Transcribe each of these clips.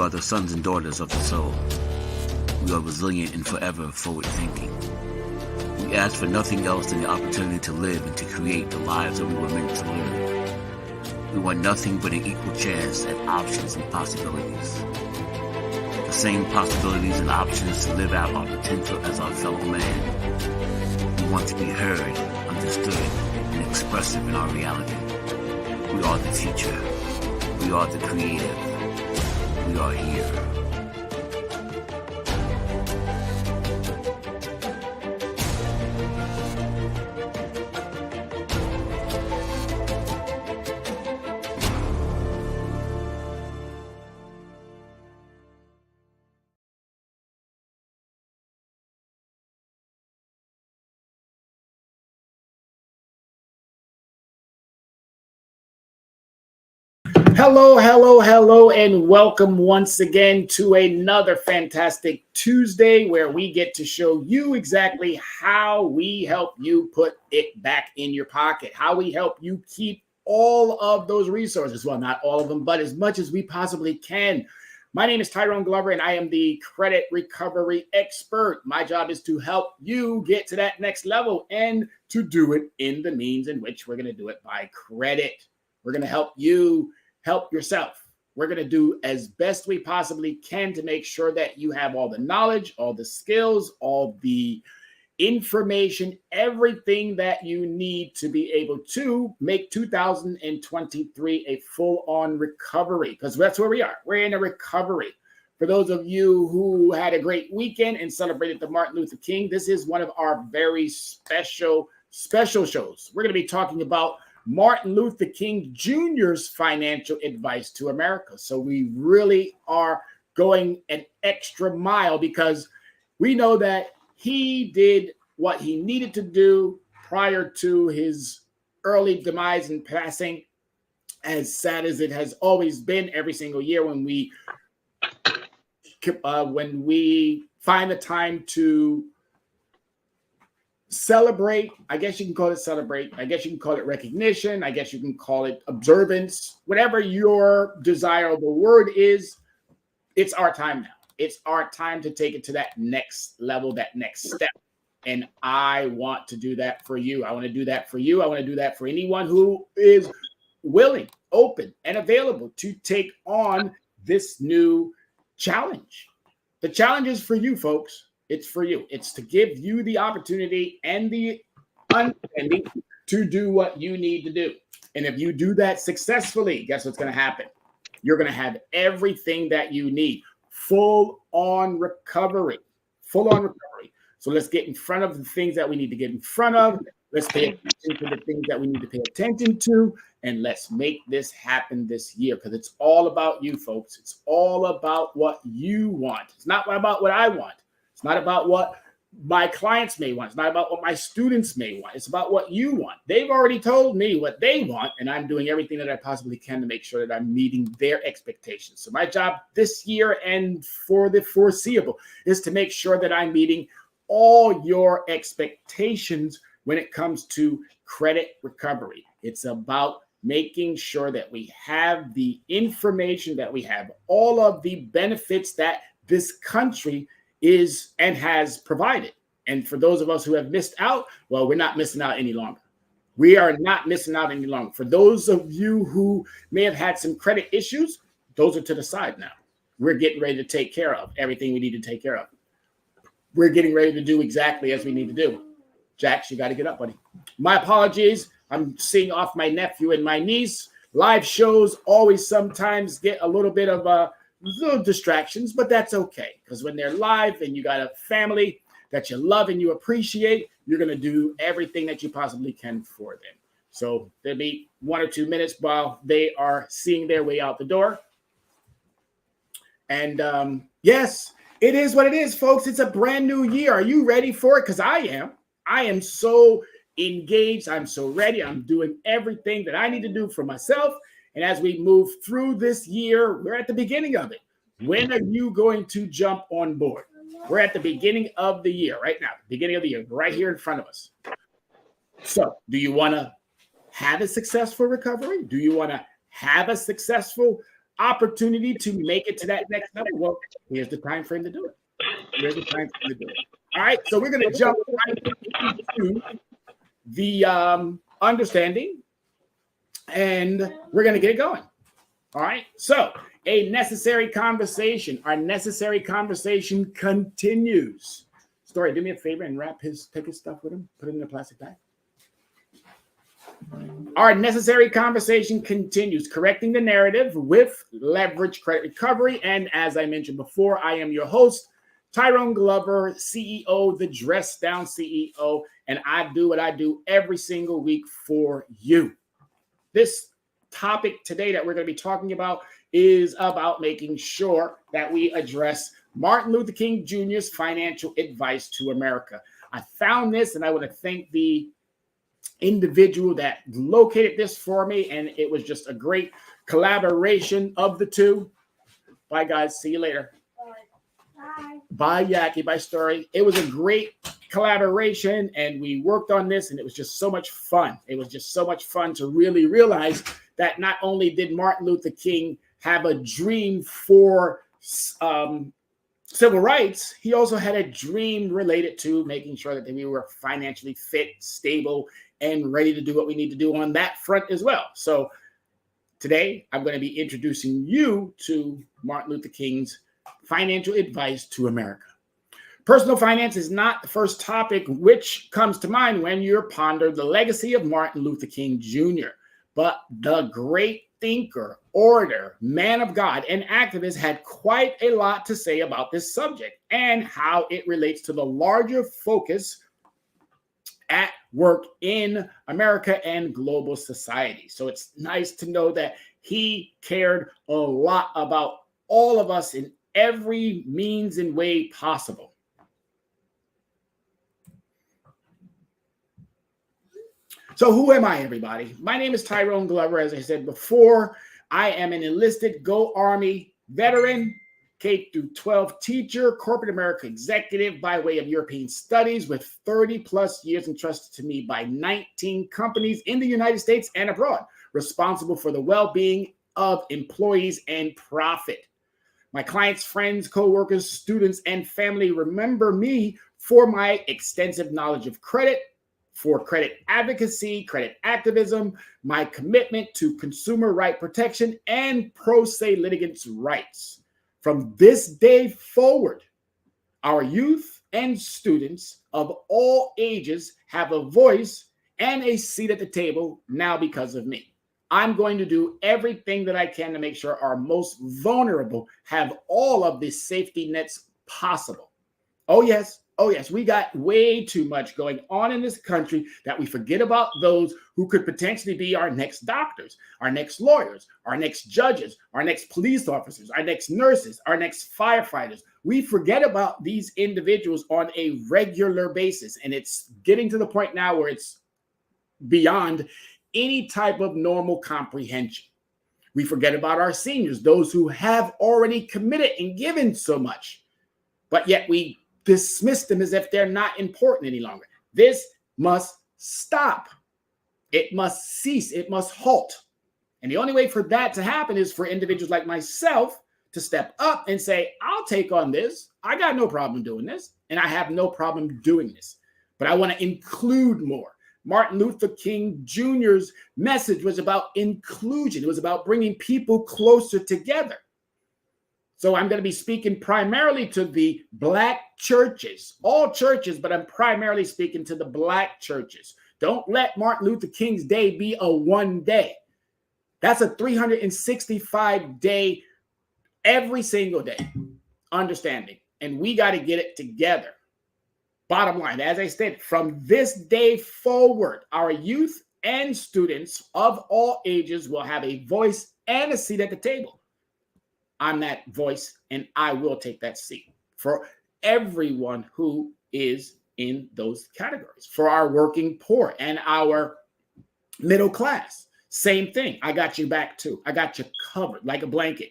are the sons and daughters of the soul. We are resilient and forever forward-thinking. We ask for nothing else than the opportunity to live and to create the lives that we were meant to live. We want nothing but an equal chance at options and possibilities. The same possibilities and options to live out our potential as our fellow man. We want to be heard, understood, and expressive in our reality. We are the future. We are the creative. We are here. Hello, and welcome once again to another fantastic Tuesday where we get to show you exactly how we help you put it back in your pocket, how we help you keep all of those resources. Well, not all of them, but as much as we possibly can. My name is Tyrone Glover, and I am the credit recovery expert. My job is to help you get to that next level and to do it in the means in which we're going to do it by credit. We're going to help you help yourself. We're going to do as best we possibly can to make sure that you have all the knowledge, all the skills, all the information, everything that you need to be able to make 2023 a full-on recovery, because that's where we are. We're in a recovery. For those of you who had a great weekend and celebrated the Martin Luther King, this is one of our very special shows. We're going to be talking about Martin Luther King Jr.'s financial advice to America. So we really are going an extra mile because we know that he did what he needed to do prior to his early demise and passing, as sad as it has always been every single year when we find the time to celebrate. I guess you can call it celebrate. I guess you can call it recognition. I guess you can call it observance. Whatever your desirable word is, it's our time now. It's our time to take it to that next level, that next step. And I want to do that for you. I want to do that for you. I want to do that for anyone who is willing, open, and available to take on this new challenge. The challenge is for you, folks. It's for you. It's to give you the opportunity and the understanding to do what you need to do. And if you do that successfully, guess what's going to happen? You're going to have everything that you need. Full-on recovery. Full-on recovery. So let's get in front of the things that we need to get in front of. Let's pay attention to the things that we need to pay attention to. And let's make this happen this year, because it's all about you, folks. It's all about what you want. It's not about what I want. It's not about what my clients may want. It's not about what my students may want. It's about what you want. They've already told me what they want, and I'm doing everything that I possibly can to make sure that I'm meeting their expectations. So my job this year and for the foreseeable is to make sure that I'm meeting all your expectations when it comes to credit recovery. It's about making sure that we have the information, that we have all of the benefits that this country is and has provided. And for those of us who have missed out, well, we're not missing out any longer. We are not missing out any longer. For those of you who may have had some credit issues, those are to the side now. We're getting ready to take care of everything we need to take care of. We're getting ready to do exactly as we need to do. Jax, you got to get up, buddy. My apologies. I'm seeing off my nephew and my niece. Live shows always sometimes get a little bit of little distractions, but that's okay, because when they're live and you got a family that you love and you appreciate, you're going to do everything that you possibly can for them. So there'll be 1 or 2 minutes while they are seeing their way out the door. And yes, it is what it is, folks. It's a brand new year. Are you ready for it? Because I am. I am so engaged. I'm so ready. I'm doing everything that I need to do for myself. And as we move through this year, we're at the beginning of it. When are you going to jump on board? We're at the beginning of the year right now, beginning of the year, right here in front of us. So do you want to have a successful recovery? Do you want to have a successful opportunity to make it to that next level, well, here's the time frame to do it. Here's the time frame to do it. All right, so we're going to jump right into the understanding, and we're going to get it going. All right, so a necessary conversation. Our necessary conversation continues. Story, do me a favor and pick his stuff with him. Put it in a plastic bag. Our necessary conversation continues, correcting the narrative with leverage credit recovery. And as I mentioned before, I am your host, Tyrone Glover, CEO, the Dress Down CEO, and I do what I do every single week for you. This topic today that we're going to be talking about is about making sure that we address Martin Luther King Jr.'s financial advice to America. I found this, and I want to thank the individual that located this for me, and it was just a great collaboration of the two. Bye, guys. See you later. Bye. Bye, Yaki. Bye, Story. It was a great collaboration, and we worked on this, and it was just so much fun. It was just so much fun to really realize that not only did Martin Luther King have a dream for civil rights, he also had a dream related to making sure that we were financially fit, stable, and ready to do what we need to do on that front as well. So today, I'm going to be introducing you to Martin Luther King's financial advice to America. Personal finance is not the first topic which comes to mind when you ponder the legacy of Martin Luther King Jr., but the great thinker, orator, man of God, and activist had quite a lot to say about this subject and how it relates to the larger focus at work in America and global society. So it's nice to know that he cared a lot about all of us in every means and way possible. So who am I, everybody? My name is Tyrone Glover. As I said before, I am an enlisted Go Army veteran, K-12 teacher, corporate America executive by way of European studies with 30 plus years entrusted to me by 19 companies in the United States and abroad, responsible for the well-being of employees and profit. My clients, friends, co-workers, students, and family remember me for my extensive knowledge of credit, for credit advocacy, credit activism, my commitment to consumer right protection, and pro se litigants' rights. From this day forward, our youth and students of all ages have a voice and a seat at the table now because of me. I'm going to do everything that I can to make sure our most vulnerable have all of the safety nets possible. Oh, yes. Oh, yes, we got way too much going on in this country that we forget about those who could potentially be our next doctors, our next lawyers, our next judges, our next police officers, our next nurses, our next firefighters. We forget about these individuals on a regular basis, and it's getting to the point now where it's beyond any type of normal comprehension. We forget about our seniors, those who have already committed and given so much, but yet we dismiss them as if they're not important any longer. This must stop. It must cease. It must halt. And the only way for that to happen is for individuals like myself to step up and say, I'll take on this. I got no problem doing this, and I have no problem doing this. But I want to include more. Martin Luther King Jr.'s message was about inclusion. It was about bringing people closer together. So I'm going to be speaking primarily to the Black churches, all churches, but I'm primarily speaking to the Black churches. Don't let Martin Luther King's day be a one day. That's a 365-day, every single day, understanding. And we got to get it together. Bottom line, as I said, from this day forward, our youth and students of all ages will have a voice and a seat at the table. I'm that voice, and I will take that seat for everyone who is in those categories. For our working poor and our middle class, same thing. I got you back too. I got you covered like a blanket.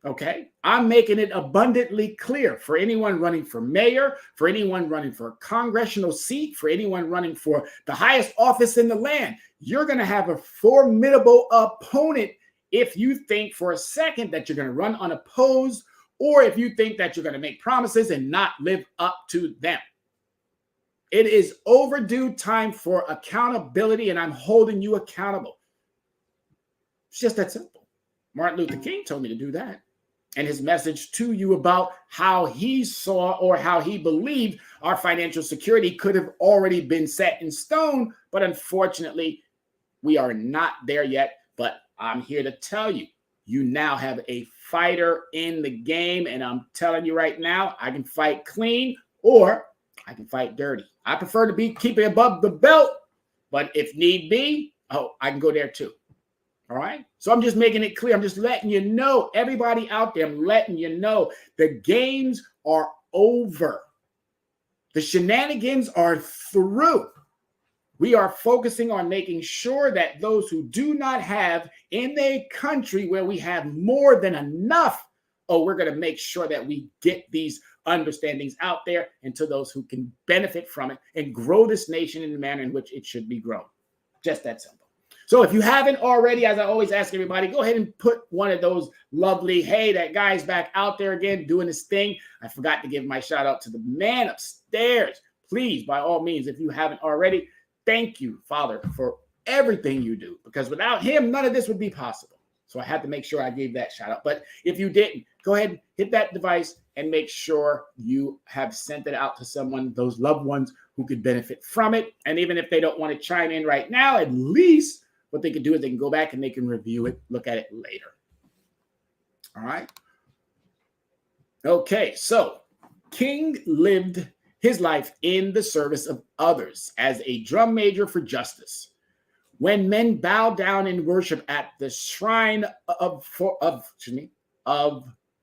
Okay? I'm making it abundantly clear for anyone running for mayor, for anyone running for a congressional seat, for anyone running for the highest office in the land. You're going to have a formidable opponent if you think for a second that you're going to run unopposed, or if you think that you're going to make promises and not live up to them. It is overdue time for accountability, and I'm holding you accountable. It's just that simple. Martin Luther King told me to do that. And his message to you about how he saw or how he believed our financial security could have already been set in stone. But unfortunately, we are not there yet. But I'm here to tell you, you now have a fighter in the game. And I'm telling you right now, I can fight clean or I can fight dirty. I prefer to be keeping above the belt. But if need be, I can go there too. All right. So I'm just making it clear. I'm just letting you know, everybody out there, I'm letting you know the games are over. The shenanigans are through. We are focusing on making sure that those who do not have in a country where we have more than enough, we're going to make sure that we get these understandings out there and to those who can benefit from it and grow this nation in the manner in which it should be grown. Just that simple. So if you haven't already, as I always ask everybody, go ahead and put one of those lovely, hey, that guy's back out there again doing his thing. I forgot to give my shout out to the man upstairs. Please, by all means, if you haven't already, thank you, Father, for everything you do, because without him, none of this would be possible. So I had to make sure I gave that shout out. But if you didn't, go ahead and hit that device and make sure you have sent it out to someone, those loved ones who could benefit from it. And even if they don't want to chime in right now, at least what they can do is they can go back and they can review it, look at it later. All right. Okay, so King lived his life in the service of others as a drum major for justice. When men bow down in worship at the shrine of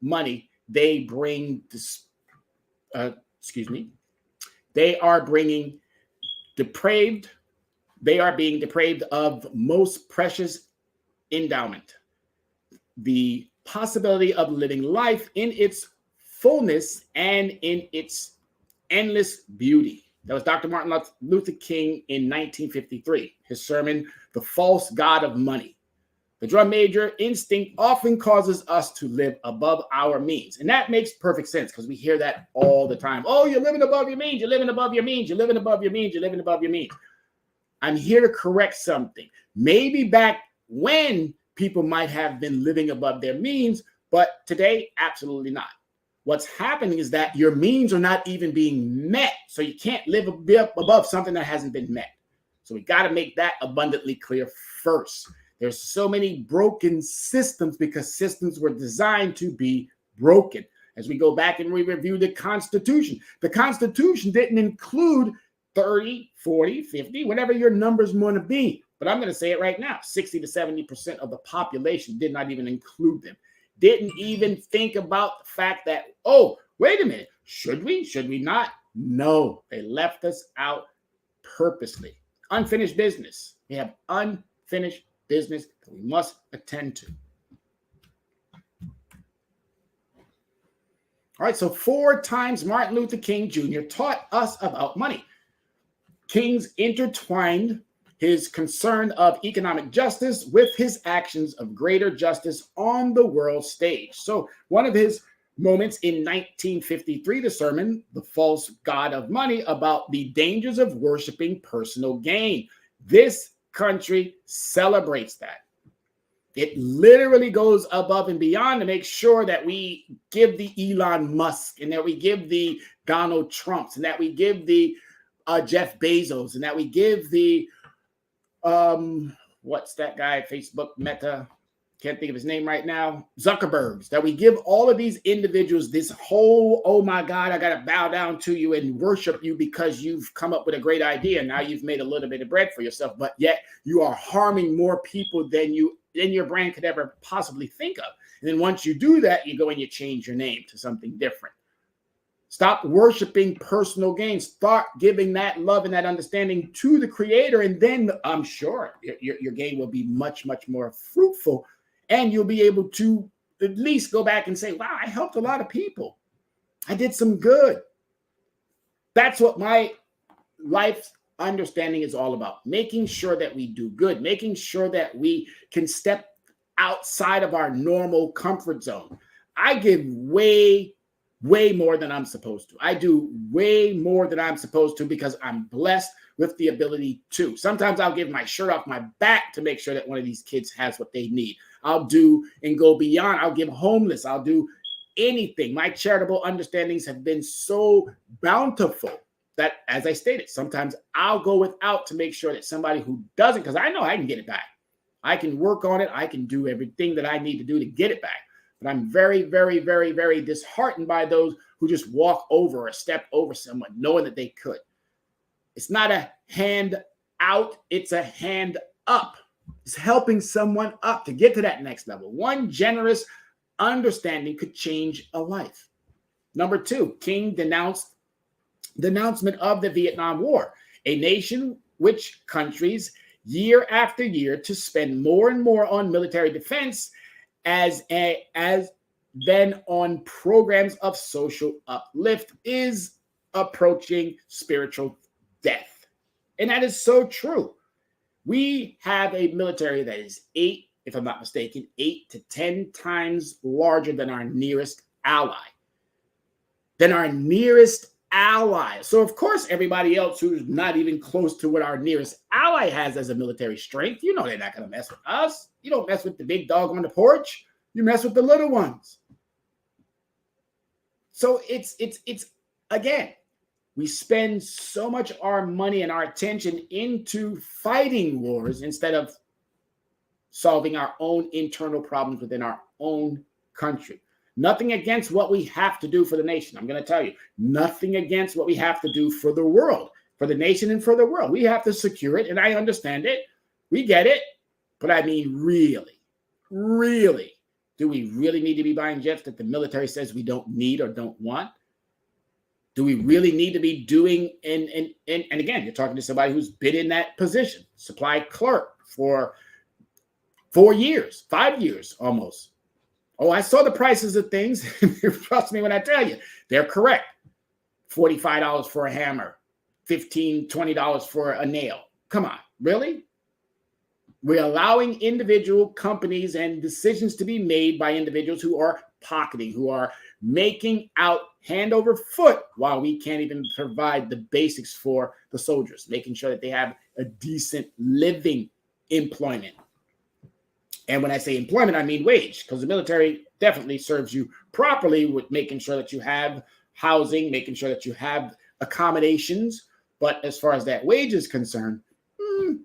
money, they bring this. They are bringing depraved. They are being depraved of most precious endowment, the possibility of living life in its fullness and in its endless beauty. That was Dr. Martin Luther King in 1953. His sermon, The False God of Money. The drum major instinct often causes us to live above our means. And that makes perfect sense because we hear that all the time. Oh, you're living above your means. You're living above your means. You're living above your means. You're living above your means. I'm here to correct something. Maybe back when people might have been living above their means, but today, absolutely not. What's happening is that your means are not even being met. So you can't live above something that hasn't been met. So we got to make that abundantly clear first. There's so many broken systems because systems were designed to be broken. As we go back and we review the Constitution didn't include 30, 40, 50, whatever your numbers want to be. But I'm going to say it right now. 60 to 70% of the population did not even include them. Didn't even think about the fact that, oh, wait a minute. Should we? Should we not? No, they left us out purposely. Unfinished business. We have unfinished business that we must attend to. All right, so 4 times Martin Luther King Jr. taught us about money. King's intertwined his concern of economic justice with his actions of greater justice on the world stage. So one of his moments in 1953, the sermon, The False God of Money, about the dangers of worshiping personal gain. This country celebrates that. It literally goes above and beyond to make sure that we give the Elon Musk and that we give the Donald Trumps and that we give the Jeff Bezos and that we give the what's that guy, Facebook, Meta, can't think of his name right now, Zuckerbergs, that we give all of these individuals this whole, oh my God, I got to bow down to you and worship you because you've come up with a great idea. Now you've made a little bit of bread for yourself, but yet you are harming more people than your brand could ever possibly think of. And then once you do that, you go and you change your name to something different. Stop worshiping personal gain. Start giving that love and that understanding to the Creator. And then I'm sure your gain will be much, much more fruitful. And you'll be able to at least go back and say, wow, I helped a lot of people. I did some good. That's what my life's understanding is all about. Making sure that we do good. Making sure that we can step outside of our normal comfort zone. I give way more than I'm supposed to. I do way more than I'm supposed to because I'm blessed with the ability to. Sometimes I'll give my shirt off my back to make sure that one of these kids has what they need. I'll do and go beyond. I'll give homeless. I'll do anything. My charitable understandings have been so bountiful that, as I stated, sometimes I'll go without to make sure that somebody who doesn't, because I know I can get it back. I can work on it. I can do everything that I need to do to get it back. But I'm very, very, very, very disheartened by those who just walk over or step over someone knowing that they could. It's not a hand out. It's a hand up. It's helping someone up to get to that next level. One generous understanding could change a life. Number 2, King denounced the announcement of the Vietnam War, a nation which countries year after year to spend more and more on military defense as then on programs of social uplift is approaching spiritual death. And that is so true. We have a military that is 8, if I'm not mistaken, 8 to 10 times larger than our nearest ally. So, of course, everybody else who's not even close to what our nearest ally has as a military strength, you know they're not going to mess with us. You don't mess with the big dog on the porch. You mess with the little ones. So it's again, we spend so much of our money and our attention into fighting wars instead of solving our own internal problems within our own country. Nothing against what we have to do for the nation. I'm going to tell you, nothing against what we have to do for the world, for the nation and for the world. We have to secure it, and I understand it. We get it. But I mean, really, do we really need to be buying jets that the military says we don't need or don't want? Do we really need to be doing, and again, you're talking to somebody who's been in that position, supply clerk for 4 years, 5 years almost. Oh, I saw the prices of things. Trust me when I tell you, they're correct. $45 for a hammer, $15, $20 for a nail. Come on, really? We're allowing individual companies and decisions to be made by individuals who are pocketing, who are making out hand over foot while we can't even provide the basics for the soldiers, making sure that they have a decent living employment. And when I say employment, I mean wage, because the military definitely serves you properly with making sure that you have housing, making sure that you have accommodations. But as far as that wage is concerned,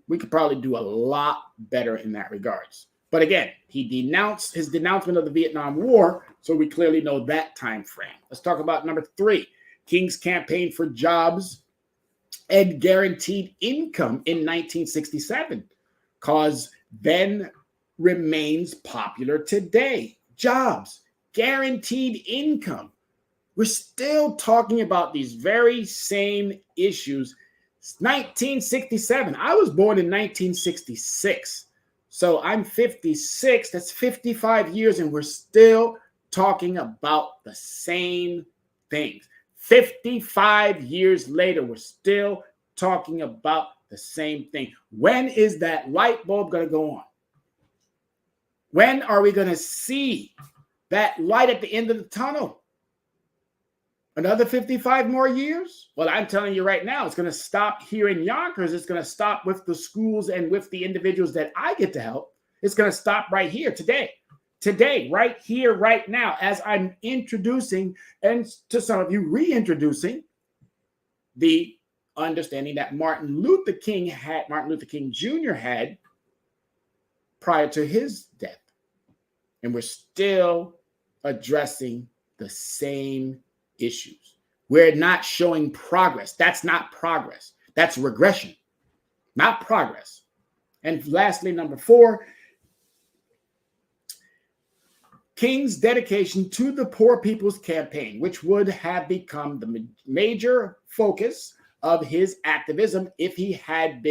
we could probably do a lot better in that regards. But again, he denounced his denouncement of the Vietnam War, so we clearly know that time frame. Let's talk about number 3, King's campaign for jobs and guaranteed income in 1967, cause then remains popular today. Jobs, guaranteed income. We're still talking about these very same issues. 1967. I was born in 1966. So I'm 56. That's 55 years, and we're still talking about the same things. 55 years later, we're still talking about the same thing. When is that light bulb going to go on? When are we going to see that light at the end of the tunnel? Another 55 more years? Well, I'm telling you right now, it's going to stop here in Yonkers. It's going to stop with the schools and with the individuals that I get to help. It's going to stop right here today. Today, right here, right now, as I'm introducing, and to some of you reintroducing, the understanding that Martin Luther King Jr. had prior to his death. And we're still addressing the same issues. We're not showing progress. That's not progress. That's regression, not progress. And lastly, number 4, King's dedication to the Poor People's Campaign, which would have become the major focus of his activism if he had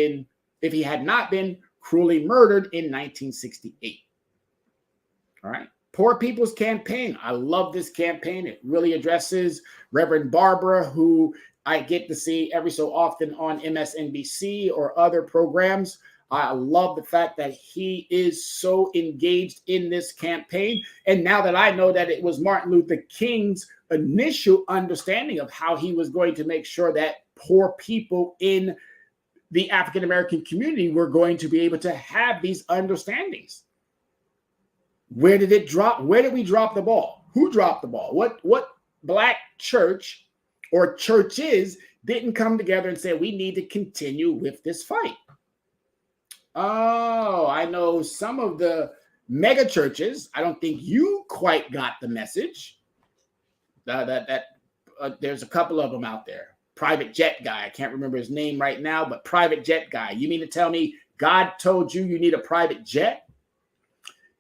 not been cruelly murdered in 1968. All right. Poor People's Campaign. I love this campaign. It really addresses Reverend Barbara, who I get to see every so often on MSNBC or other programs. I love the fact that he is so engaged in this campaign. And now that I know that it was Martin Luther King's initial understanding of how he was going to make sure that poor people in the African American community were going to be able to have these understandings. Where did it drop? Where did we drop the ball? Who dropped the ball? What Black church or churches didn't come together and say, we need to continue with this fight? Oh, I know some of the mega churches. I don't think you quite got the message. There's a couple of them out there. Private jet guy. I can't remember his name right now, but private jet guy. You mean to tell me God told you you need a private jet?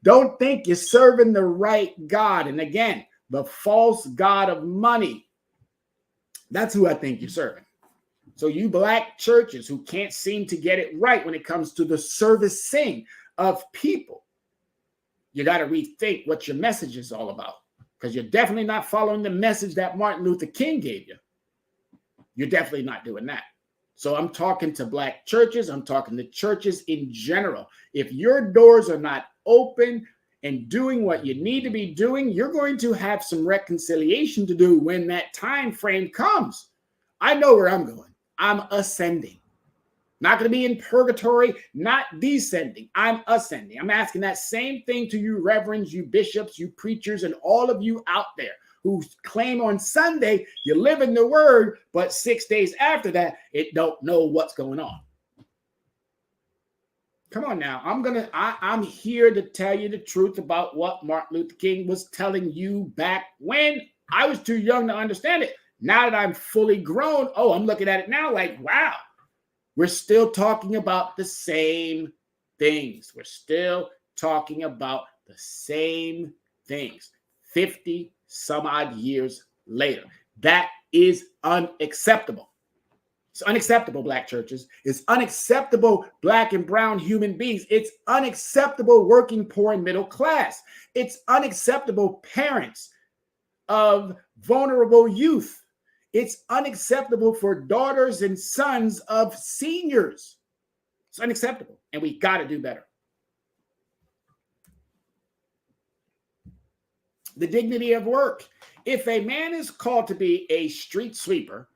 Don't think you're serving the right God. And again, the false God of money. That's who I think you're serving. So you Black churches who can't seem to get it right when it comes to the servicing of people, you got to rethink what your message is all about, because you're definitely not following the message that Martin Luther King gave you. You're definitely not doing that. So I'm talking to Black churches. I'm talking to churches in general. If your doors are not open and doing what you need to be doing, you're going to have some reconciliation to do when that time frame comes. I know where I'm going. I'm ascending. Not going to be in purgatory, not descending. I'm ascending. I'm asking that same thing to you reverends, you bishops, you preachers, and all of you out there who claim on Sunday you live in the word, but 6 days after that, it don't know what's going on. Come on now. I'm here to tell you the truth about what Martin Luther King was telling you back when I was too young to understand it. Now that I'm fully grown, I'm looking at it now like, wow, we're still talking about the same things. We're still talking about the same things 50 some odd years later. That is unacceptable. It's unacceptable, Black churches. It's unacceptable, Black and brown human beings. It's unacceptable, working poor and middle class. It's unacceptable, parents of vulnerable youth. It's unacceptable for daughters and sons of seniors. It's unacceptable, and we got to do better. The dignity of work. If a man is called to be a street sweeper,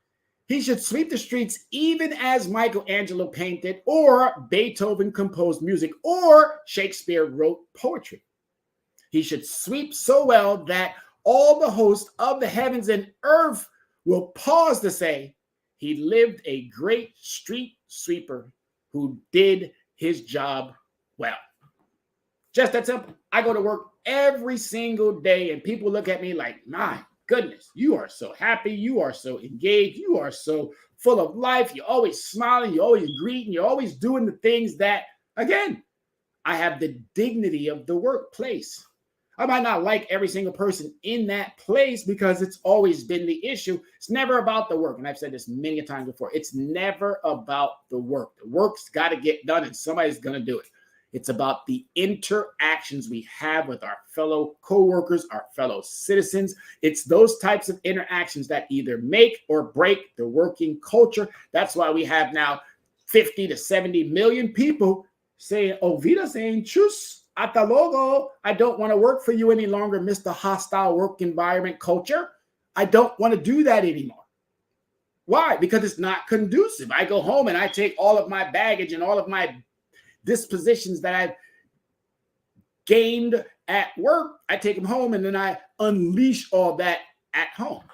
he should sweep the streets even as Michelangelo painted, or Beethoven composed music, or Shakespeare wrote poetry. He should sweep so well that all the hosts of the heavens and earth will pause to say, he lived a great street sweeper who did his job well. Just that simple. I go to work every single day and people look at me like, my goodness, you are so happy. You are so engaged. You are so full of life. You're always smiling. You're always greeting. You're always doing the things that, again, I have the dignity of the workplace. I might not like every single person in that place because it's always been the issue. It's never about the work. And I've said this many times before. It's never about the work. The work's got to get done and somebody's going to do it. It's about the interactions we have with our fellow coworkers, our fellow citizens. It's those types of interactions that either make or break the working culture. That's why we have now 50 to 70 million people saying, "Auf Wiedersehen, tschüss, hasta luego. I don't want to work for you any longer, Mr. Hostile Work Environment Culture. I don't want to do that anymore." Why? Because it's not conducive. I go home and I take all of my baggage and all of my dispositions that I've gained at work. I take them home and then I unleash all that at home.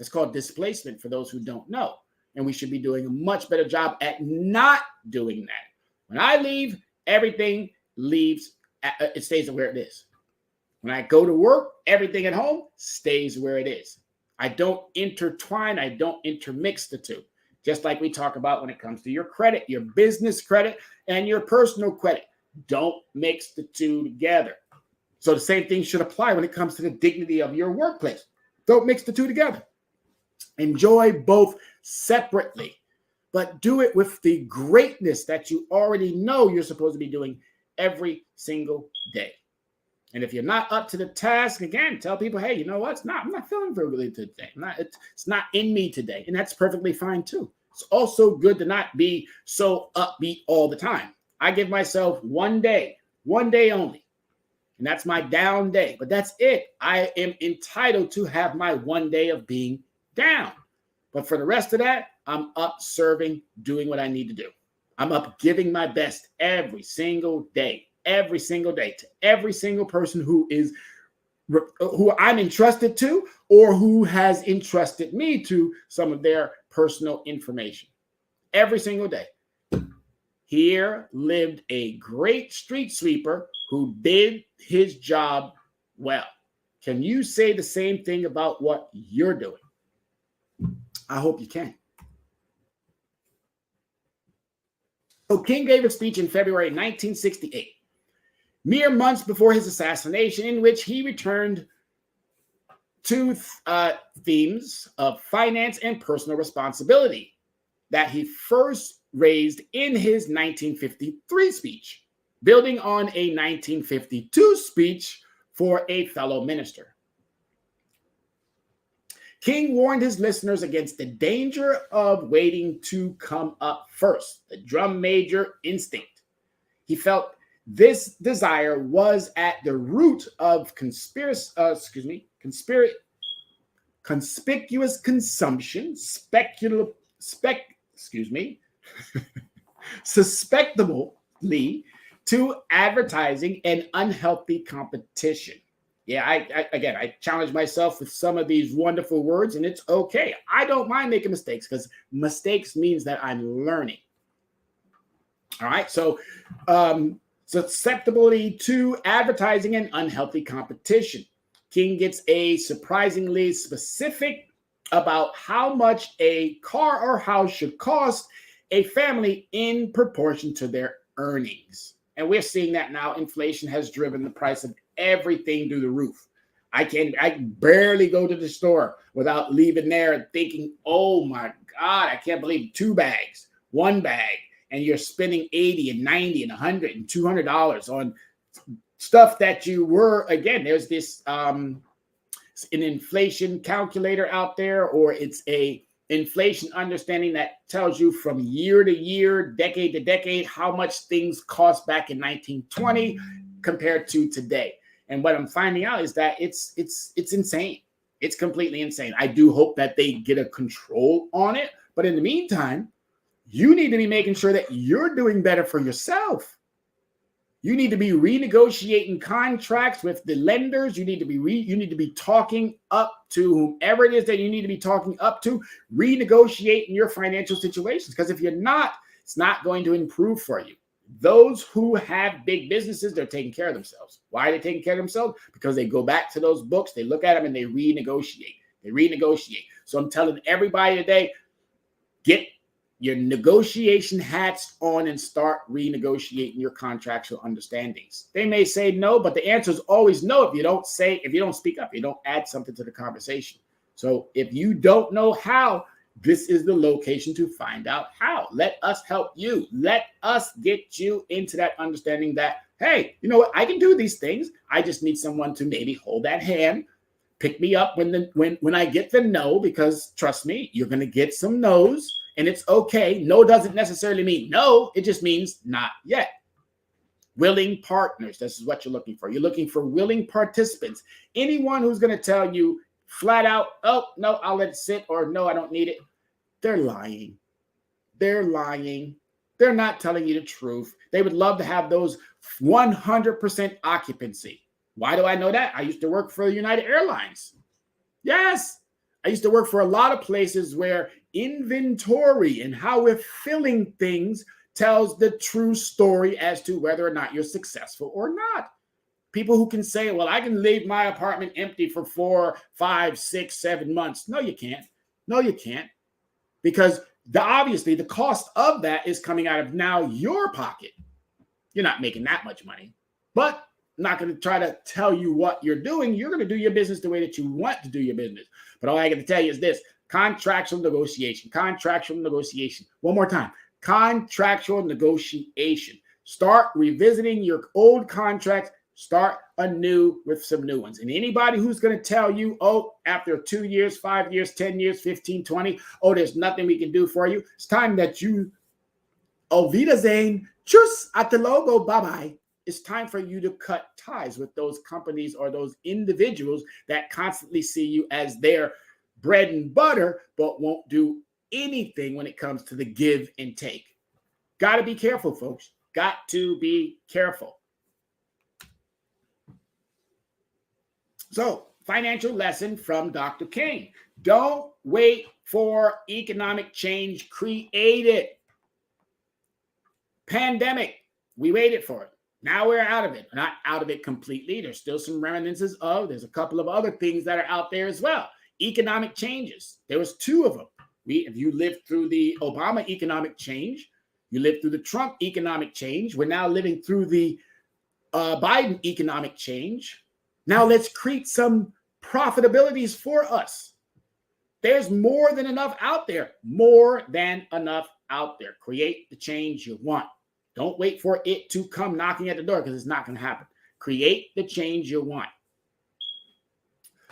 It's called displacement for those who don't know. And we should be doing a much better job at not doing that. When I leave, everything leaves. It stays where it is. When I go to work, everything at home stays where it is. I don't intertwine. I don't intermix the two. Just like we talk about when it comes to your credit, your business credit, and your personal credit. Don't mix the two together. So the same thing should apply when it comes to the dignity of your workplace. Don't mix the two together. Enjoy both separately, but do it with the greatness that you already know you're supposed to be doing every single day. And if you're not up to the task, again, tell people, hey, you know what? I'm not feeling very good today. It's not in me today. And that's perfectly fine too. It's also good to not be so upbeat all the time. I give myself one day only. And that's my down day. But that's it. I am entitled to have my one day of being down. But for the rest of that, I'm up serving, doing what I need to do. I'm up giving my best every single day to every single person who I'm entrusted to, or who has entrusted me to some of their personal information. Every single day. Here lived a great street sweeper who did his job well. Can you say the same thing about what you're doing? I hope you can. So King gave a speech in February 1968, mere months before his assassination, in which he returned to themes of finance and personal responsibility that he first raised in his 1953 speech, building on a 1952 speech for a fellow minister. King warned his listeners against the danger of waiting to come up first, the drum major instinct. He felt this desire was at the root of conspicuous consumption, susceptibly to advertising and unhealthy competition. Yeah, I challenge myself with some of these wonderful words, and it's okay. I don't mind making mistakes, because mistakes means that I'm learning. All right, so susceptibility to advertising and unhealthy competition. King gets a surprisingly specific about how much a car or house should cost a family in proportion to their earnings. And we're seeing that now. Inflation has driven the price of everything through the roof. I can barely go to the store without leaving there and thinking, oh my God, I can't believe 2 bags, 1 bag, and you're spending $80 and $90 and $100 and $200 on stuff that you were, again, there's this an inflation calculator out there, or it's a inflation understanding that tells you from year to year, decade to decade, how much things cost back in 1920 compared to today. And what I'm finding out is that it's insane. It's completely insane. I do hope that they get a control on it. But in the meantime, you need to be making sure that you're doing better for yourself. You need to be renegotiating contracts with the lenders. You need to be talking up to whomever it is that you need to be talking up to, renegotiating your financial situations. Because if you're not, it's not going to improve for you. Those who have big businesses, they're taking care of themselves. Why are they taking care of themselves? Because they go back to those books, they look at them, and they renegotiate. So I'm telling everybody today, get your negotiation hats on and start renegotiating your contractual understandings. They may say no, but the answer is always no. If you don't speak up, you don't add something to the conversation. So if you don't know how, this is the location to find out how. Let us help you. Let us get you into that understanding that, hey, you know what? I can do these things. I just need someone to maybe hold that hand, pick me up when I get the no, because trust me, you're going to get some no's. And it's okay. No doesn't necessarily mean no. It just means not yet. Willing partners. This is what you're looking for. You're looking for willing participants. Anyone who's going to tell you flat out, oh, no, I'll let it sit, or no, I don't need it. They're lying. They're not telling you the truth. They would love to have those 100% occupancy. Why do I know that? I used to work for United Airlines. Yes. I used to work for a lot of places where inventory and how we're filling things tells the true story as to whether or not you're successful or not. People who can say, well, I can leave my apartment empty for 4, 5, 6, 7 months. No, you can't. Because obviously the cost of that is coming out of now your pocket. You're not making that much money, but I'm not going to try to tell you what you're doing. You're going to do your business the way that you want to do your business. But all I got to tell you is this: contractual negotiation. One more time. Contractual negotiation. Start revisiting your old contracts. Start anew with some new ones. And anybody who's going to tell you, oh, after 2 years, 5 years, 10 years, 15, 20, oh, there's nothing we can do for you. It's time that you Auf Wiedersehen. Tschüss. At the logo. Bye-bye. It's time for you to cut ties with those companies or those individuals that constantly see you as their bread and butter, but won't do anything when it comes to the give and take. Got to be careful, folks. Got to be careful. So, financial lesson from Dr. King. Don't wait for economic change. Create it. Pandemic. We waited for it. Now we're out of it. Not out of it completely. There's still some remnants of. There's a couple of other things that are out there as well. Economic changes. There was two of them. If you lived through the Obama economic change, you lived through the Trump economic change. We're now living through the Biden economic change. Now let's create some profitabilities for us. There's more than enough out there. More than enough out there. Create the change you want. Don't wait for it to come knocking at the door because it's not going to happen. Create the change you want.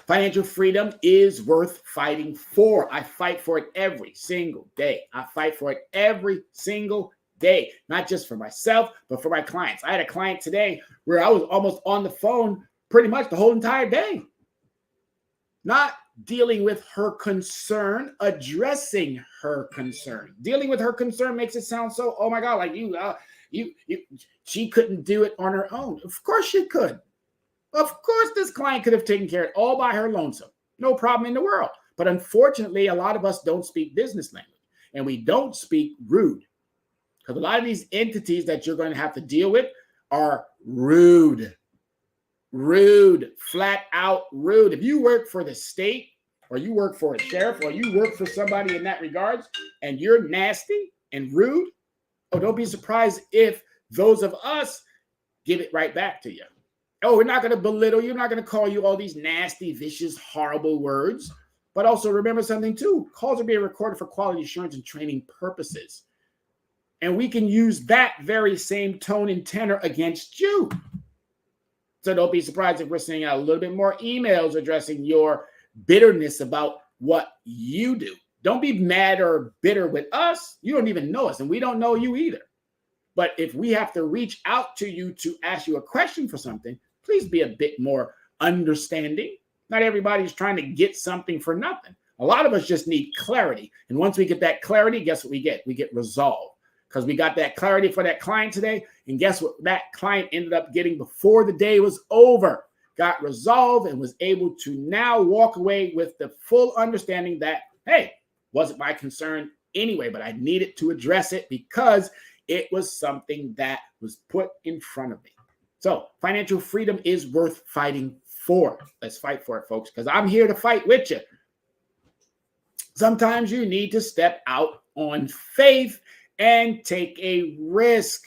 Financial freedom is worth fighting for. I fight for it every single day. I fight for it every single day, not just for myself, but for my clients. I had a client today where I was almost on the phone pretty much the whole entire day. Not dealing with her concern, addressing her concern. Dealing with her concern makes it sound so, oh my God, like she couldn't do it on her own. Of course she could. Of course this client could have taken care of it all by her lonesome. No problem in the world. But unfortunately, a lot of us don't speak business language and we don't speak rude. Because a lot of these entities that you're going to have to deal with are rude. Rude, flat out rude. If you work for the state or you work for a sheriff or you work for somebody in that regards and you're nasty and rude, oh, don't be surprised if those of us give it right back to you. Oh, we're not going to belittle you. We're not going to call you all these nasty, vicious, horrible words. But also remember something too. Calls are being recorded for quality assurance and training purposes. And we can use that very same tone and tenor against you. So don't be surprised if we're sending out a little bit more emails addressing your bitterness about what you do. Don't be mad or bitter with us. You don't even know us and we don't know you either. But if we have to reach out to you to ask you a question for something, please be a bit more understanding. Not everybody's trying to get something for nothing. A lot of us just need clarity. And once we get that clarity, guess what we get? We get resolve. Because we got that clarity for that client today. And guess what that client ended up getting before the day was over? Got resolved and was able to now walk away with the full understanding that, hey, wasn't my concern anyway, but I needed to address it because it was something that was put in front of me. So financial freedom is worth fighting for. Let's fight for it, folks, because I'm here to fight with you. Sometimes you need to step out on faith and take a risk.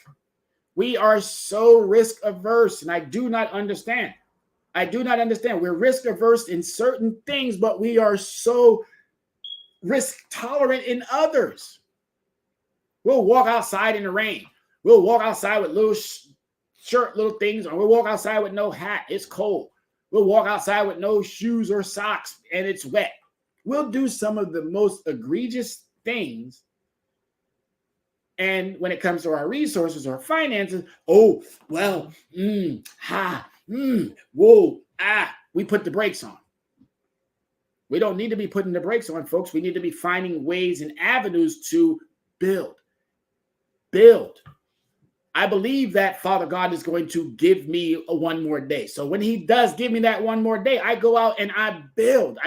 We are so risk averse, and I do not understand. We're risk averse in certain things, but we are so risk tolerant in others. We'll walk outside in the rain. We'll walk outside with little shirt, little things, or we'll walk outside with no hat. It's cold. We'll walk outside with no shoes or socks, and it's wet. We'll do some of the most egregious things. And when it comes to our resources or finances, oh, well, we put the brakes on. We don't need to be putting the brakes on, folks. We need to be finding ways and avenues to build. I believe that Father God is going to give me one more day. So when he does give me that one more day, I go out and I build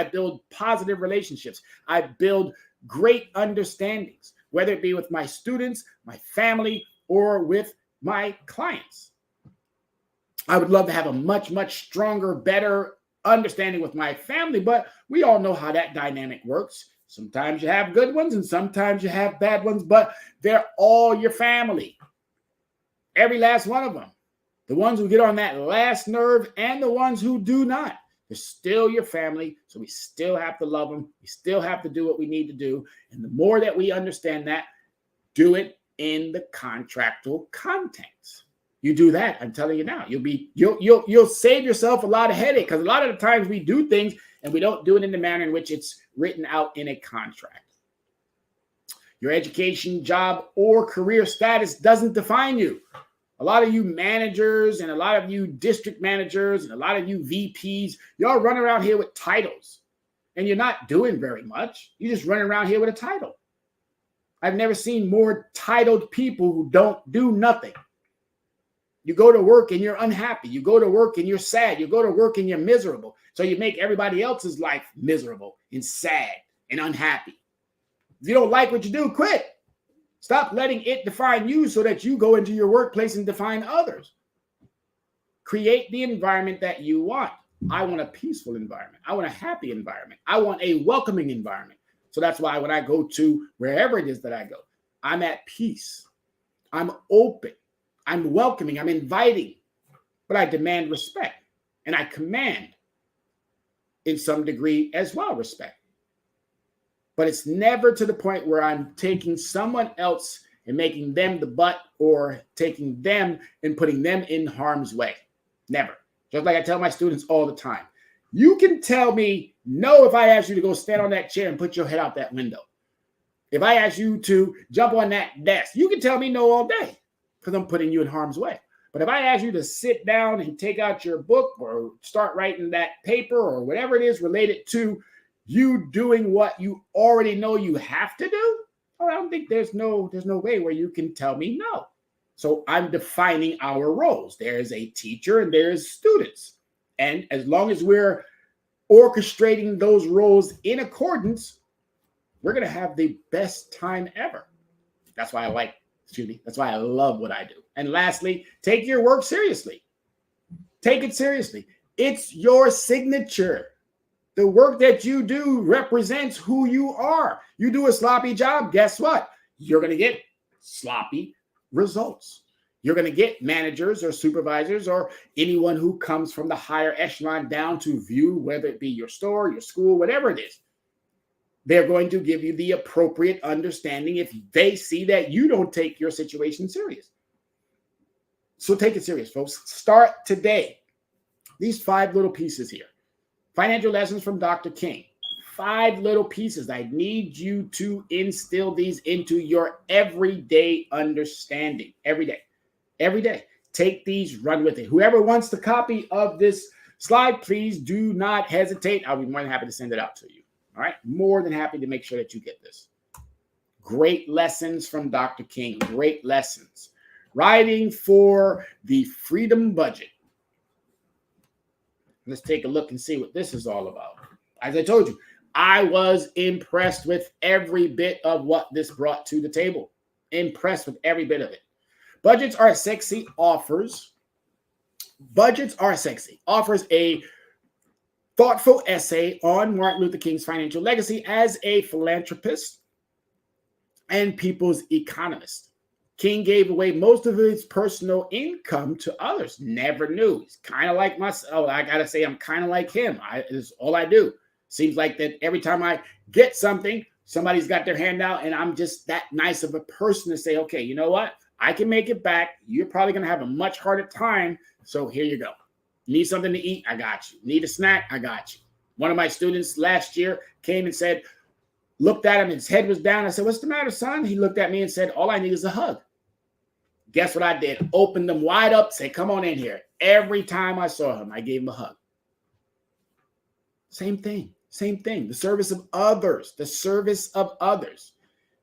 positive relationships. I build great understandings, whether it be with my students, my family, or with my clients. I would love to have a much, much stronger, better understanding with my family, but we all know how that dynamic works. Sometimes you have good ones and sometimes you have bad ones, but they're all your family. Every last one of them. The ones who get on that last nerve and the ones who do not. They're still your family, so we still have to love them. We still have to do what we need to do. And the more that we understand that, do it in the contractual context. You do that, I'm telling you now, you'll save yourself a lot of headache, because a lot of the times we do things and we don't do it in the manner in which it's written out in a contract. Your education, job, or career status doesn't define you. A lot of you managers and a lot of you district managers and a lot of you VPs, y'all run around here with titles and you're not doing very much. You just run around here with a title. I've never seen more titled people who don't do nothing. You go to work and you're unhappy. You go to work and you're sad. You go to work and you're miserable. So you make everybody else's life miserable and sad and unhappy. If you don't like what you do, quit. Stop letting it define you so that you go into your workplace and define others. Create the environment that you want. I want a peaceful environment. I want a happy environment. I want a welcoming environment. So that's why when I go to wherever it is that I go, I'm at peace. I'm open. I'm welcoming. I'm inviting. But I demand respect. And I command, in some degree as well, respect. But it's never to the point where I'm taking someone else and making them the butt or taking them and putting them in harm's way. Never. Just like I tell my students all the time. You can tell me no if I ask you to go stand on that chair and put your head out that window. If I ask you to jump on that desk, you can tell me no all day because I'm putting you in harm's way. But if I ask you to sit down and take out your book or start writing that paper or whatever it is related to you doing what you already know you have to do, I don't think there's no way where you can tell me no. So I'm defining our roles. There's a teacher and there's students. And as long as we're orchestrating those roles in accordance, we're going to have the best time ever. That's why that's why I love what I do. And lastly, take your work seriously. Take it seriously. It's your signature. The work that you do represents who you are. You do a sloppy job, guess what? You're going to get sloppy results. You're going to get managers or supervisors or anyone who comes from the higher echelon down to view, whether it be your store, your school, whatever it is. They're going to give you the appropriate understanding if they see that you don't take your situation serious. So take it serious, folks. Start today. These 5 little pieces here. Financial lessons from Dr. King. 5 little pieces. I need you to instill these into your everyday understanding. Every day. Every day. Take these, run with it. Whoever wants the copy of this slide, please do not hesitate. I'll be more than happy to send it out to you. All right? More than happy to make sure that you get this. Great lessons from Dr. King. Great lessons. Writing for the Freedom Budget. Let's take a look and see what this is all about. As I told you, I was impressed with every bit of what this brought to the table. Impressed with every bit of it. Budgets Are Sexy offers a thoughtful essay on Martin Luther King's financial legacy as a philanthropist and people's economist. King gave away most of his personal income to others. Never knew. He's kind of like myself. I got to say, I'm kind of like him. It's all I do. Seems like that every time I get something, somebody's got their hand out, and I'm just that nice of a person to say, okay, you know what? I can make it back. You're probably going to have a much harder time. So here you go. Need something to eat? I got you. Need a snack? I got you. One of my students last year came and said, looked at him, his head was down. I said, what's the matter, son? He looked at me and said, all I need is a hug. Guess what I did? Opened them wide up, say, come on in here. Every time I saw him, I gave him a hug. Same thing. The service of others.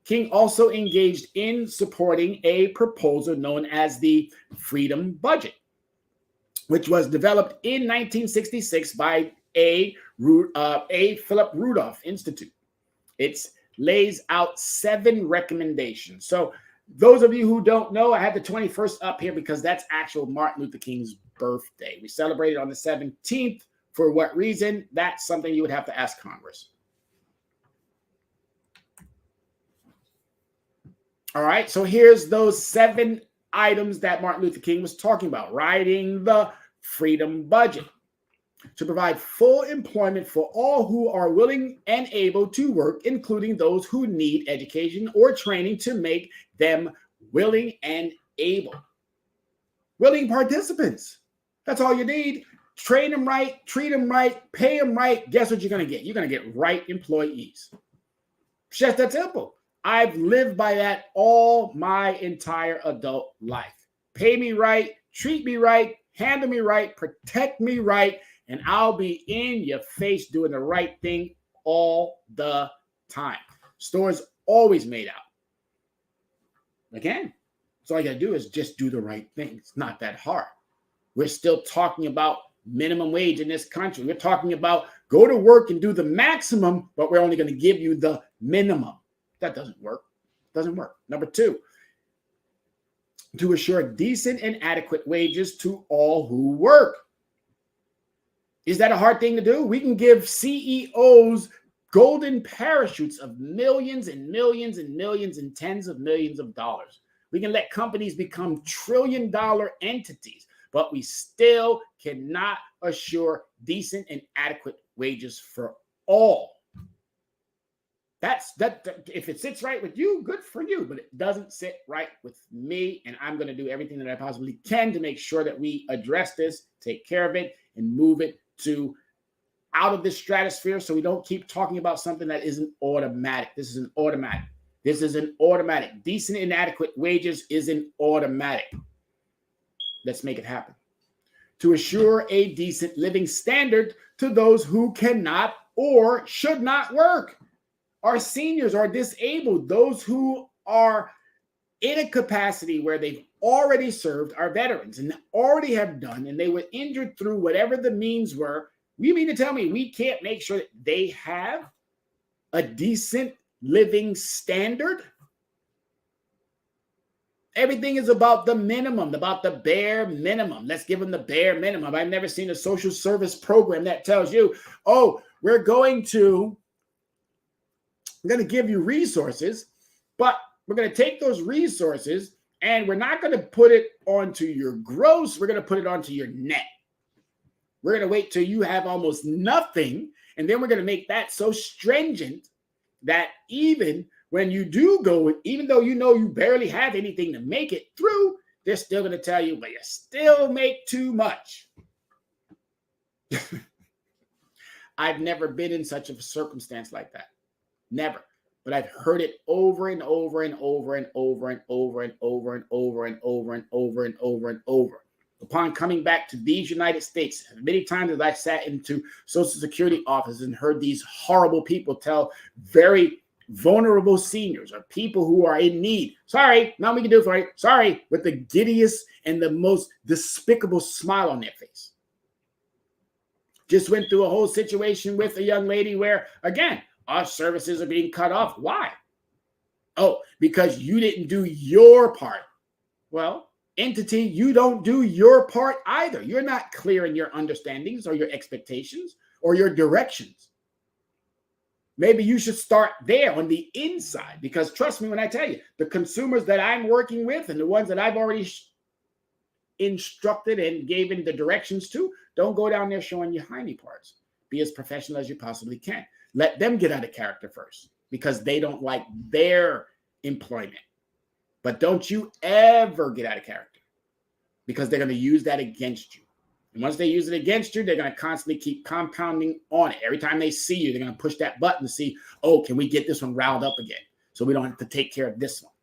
King also engaged in supporting a proposal known as the Freedom Budget, which was developed in 1966 by a Philip Rudolph Institute. It lays out 7 recommendations. So those of you who don't know, I had the 21st up here because that's actual Martin Luther King's birthday. We celebrated on the 17th. For what reason? That's something you would have to ask Congress. All right, so here's those 7 items that Martin Luther King was talking about. Writing the Freedom Budget. To provide full employment for all who are willing and able to work, including those who need education or training to make them willing and able. Willing participants. That's all you need. Train them right, treat them right, pay them right. Guess what you're going to get? You're going to get right employees. It's just that simple. I've lived by that all my entire adult life. Pay me right, treat me right, handle me right, protect me right, and I'll be in your face doing the right thing all the time. Stores always made out. Again, so all you gotta do is just do the right thing. It's not that hard. We're still talking about minimum wage in this country. We're talking about go to work and do the maximum, but we're only going to give you the minimum. That doesn't work. Doesn't work. Number two, to assure decent and adequate wages to all who work. Is that a hard thing to do? We can give CEOs golden parachutes of millions and millions and millions and tens of millions of dollars. We can let companies become trillion-dollar entities, but we still cannot assure decent and adequate wages for all. That's that. If it sits right with you, good for you, but it doesn't sit right with me, and I'm going to do everything that I possibly can to make sure that we address this, take care of it, and move it to out of this stratosphere so we don't keep talking about something that isn't automatic. This is an automatic. This is an automatic. Decent and adequate wages is an automatic. Let's make it happen. To assure a decent living standard to those who cannot or should not work. Our seniors are disabled, those who are in a capacity where they've already served, our veterans, and already have done, and they were injured through whatever the means were. You mean to tell me we can't make sure that they have a decent living standard? Everything is about the minimum, about the bare minimum. Let's give them the bare minimum. I've never seen a social service program that tells you, oh, we're going to give you resources, but we're going to take those resources and we're not going to put it onto your gross. We're going to put it onto your net. We're going to wait till you have almost nothing, and then we're going to make that so stringent that even when you do go, even though you know you barely have anything to make it through, they're still going to tell you, but you still make too much. I've never been in such a circumstance like that. Never. But I've heard it over and over and over and over and over and over and over and over and over and over and over. Upon coming back to these United States, many times as I sat into Social Security offices and heard these horrible people tell very vulnerable seniors or people who are in need, sorry, nothing we can do for you, sorry, with the giddiest and the most despicable smile on their face. Just went through a whole situation with a young lady where, again, our services are being cut off. Why? Oh, because you didn't do your part. Well, entity, you don't do your part either. You're not clear in your understandings or your expectations or your directions. Maybe you should start there on the inside, because trust me when I tell you, the consumers that I'm working with and the ones that I've already instructed and given the directions to, don't go down there showing your hiney parts. Be as professional as you possibly can. Let them get out of character first because they don't like their employment. But don't you ever get out of character because they're going to use that against you. And once they use it against you, they're going to constantly keep compounding on it. Every time they see you, they're going to push that button to see, oh, can we get this one riled up again so we don't have to take care of this one?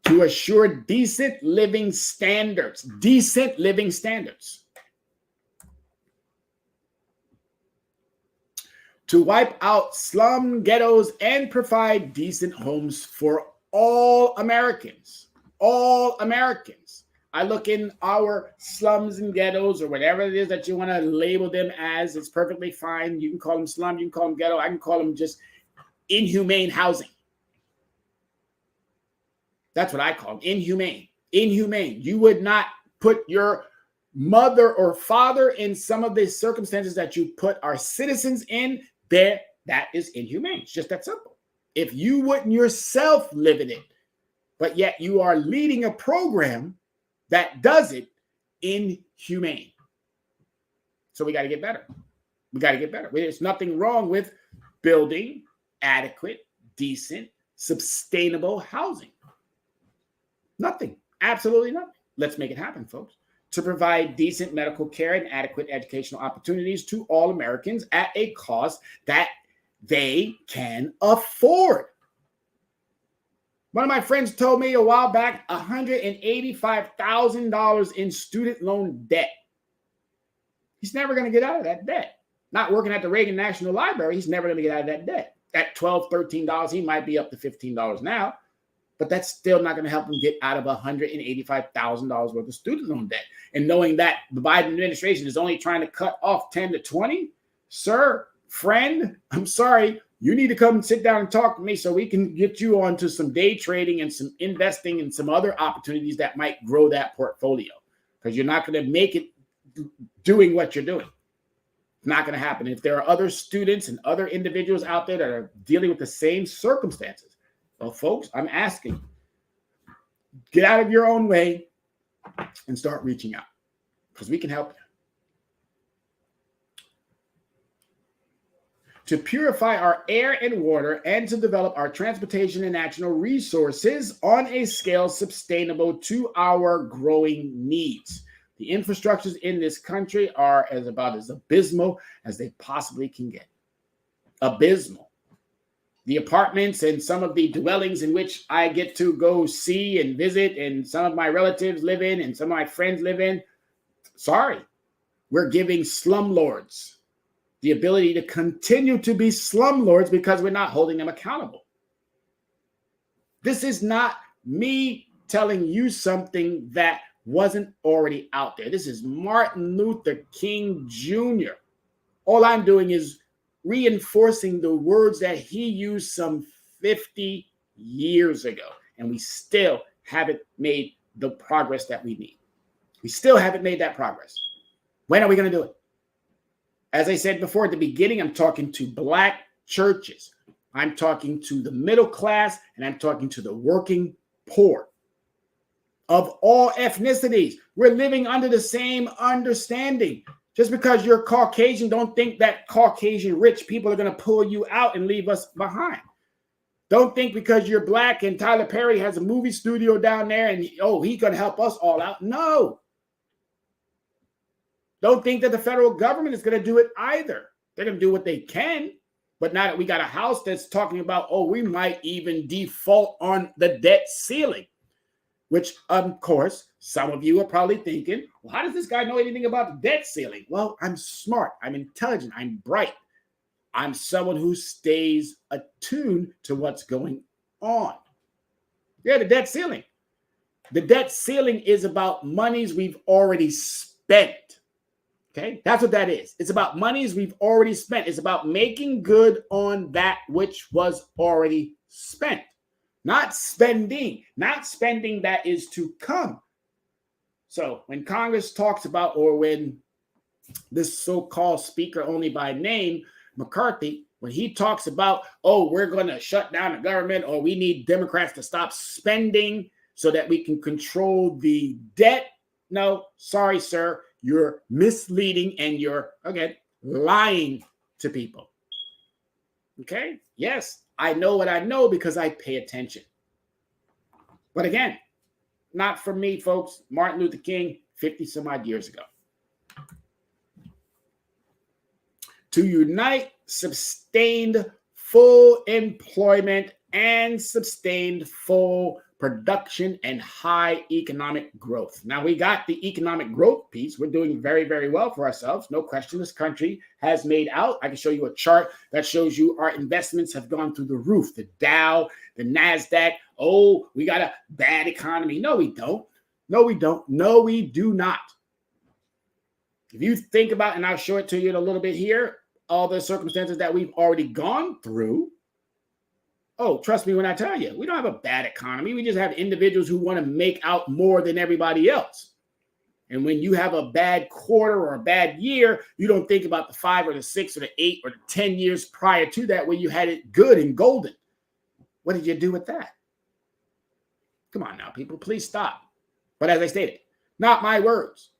To assure decent living standards. Decent living standards. To wipe out slum ghettos and provide decent homes for all Americans. All Americans. I look in our slums and ghettos or whatever it is that you want to label them as. It's perfectly fine. You can call them slum. You can call them ghetto. I can call them just inhumane housing. That's what I call them. Inhumane. Inhumane. You would not put your mother or father in some of the circumstances that you put our citizens in. There, that is inhumane. It's just that simple. If you wouldn't yourself live in it, but yet you are leading a program that does it, inhumane. So we got to get better. We got to get better. There's nothing wrong with building adequate, decent, sustainable housing. Nothing. Absolutely nothing. Let's make it happen, folks. To provide decent medical care and adequate educational opportunities to all Americans at a cost that they can afford. One of my friends told me a while back $185,000 in student loan debt. He's never going to get out of that debt. Not working at the Reagan National Library, he's never going to get out of that debt. At $12, $13, he might be up to $15 now, but that's still not going to help him get out of $185,000 worth of student loan debt. And knowing that the Biden administration is only trying to cut off 10 to 20, sir, friend, I'm sorry, you need to come and sit down and talk to me so we can get you onto some day trading and some investing and some other opportunities that might grow that portfolio, because you're not going to make it doing what you're doing. It's not going to happen. If there are other students and other individuals out there that are dealing with the same circumstances, well, folks, I'm asking, get out of your own way and start reaching out, because we can help you. To purify our air and water and to develop our transportation and natural resources on a scale sustainable to our growing needs. The infrastructures in this country are about as abysmal as they possibly can get. Abysmal. The apartments and some of the dwellings in which I get to go see and visit, and some of my relatives live in and some of my friends live in, sorry, we're giving slumlords the ability to continue to be slumlords because we're not holding them accountable. This is not me telling you something that wasn't already out there. This is Martin Luther King Jr. All I'm doing is reinforcing the words that he used some 50 years ago, and we still haven't made the progress that we need. We still haven't made that progress. When are we going to do it? As I said before at the beginning, I'm talking to Black churches. I'm talking to the middle class, and I'm talking to the working poor of all ethnicities. We're living under the same understanding. Just because you're Caucasian, don't think that Caucasian rich people are going to pull you out and leave us behind. Don't think because you're Black and Tyler Perry has a movie studio down there and, oh, he's going to help us all out. No. Don't think that the federal government is going to do it either. They're going to do what they can. But now that we got a house that's talking about, oh, we might even default on the debt ceiling, which, of course, some of you are probably thinking, well, how does this guy know anything about the debt ceiling? Well, I'm smart. I'm intelligent. I'm bright. I'm someone who stays attuned to what's going on. Yeah, the debt ceiling. The debt ceiling is about monies we've already spent. Okay, that's what that is. It's about monies we've already spent. It's about making good on that which was already spent. Not spending that is to come. So when Congress talks about, or when this so-called speaker only by name, McCarthy, when he talks about, oh, we're going to shut down the government, or we need Democrats to stop spending so that we can control the debt. No, sorry, sir. You're misleading and you're, again, lying to people. Okay? Yes, I know what I know because I pay attention. But again, not for me, folks. Martin Luther King, 50 some odd years ago. To unite sustained full employment and sustained full production and high economic growth. Now, we got the economic growth piece. We're doing very, very well for ourselves. No question, this country has made out. I can show you a chart that shows you our investments have gone through the roof. The Dow, the NASDAQ. Oh, we got a bad economy. No, we don't. No, we don't. No, we do not. If you think about, and I'll show it to you in a little bit here, all the circumstances that we've already gone through. Oh, trust me when I tell you, we don't have a bad economy. We just have individuals who want to make out more than everybody else. And when you have a bad quarter or a bad year, you don't think about the 5 or the 6 or the 8 or the 10 years prior to that where you had it good and golden. What did you do with that? Come on now, people, please stop. But as I stated, not my words,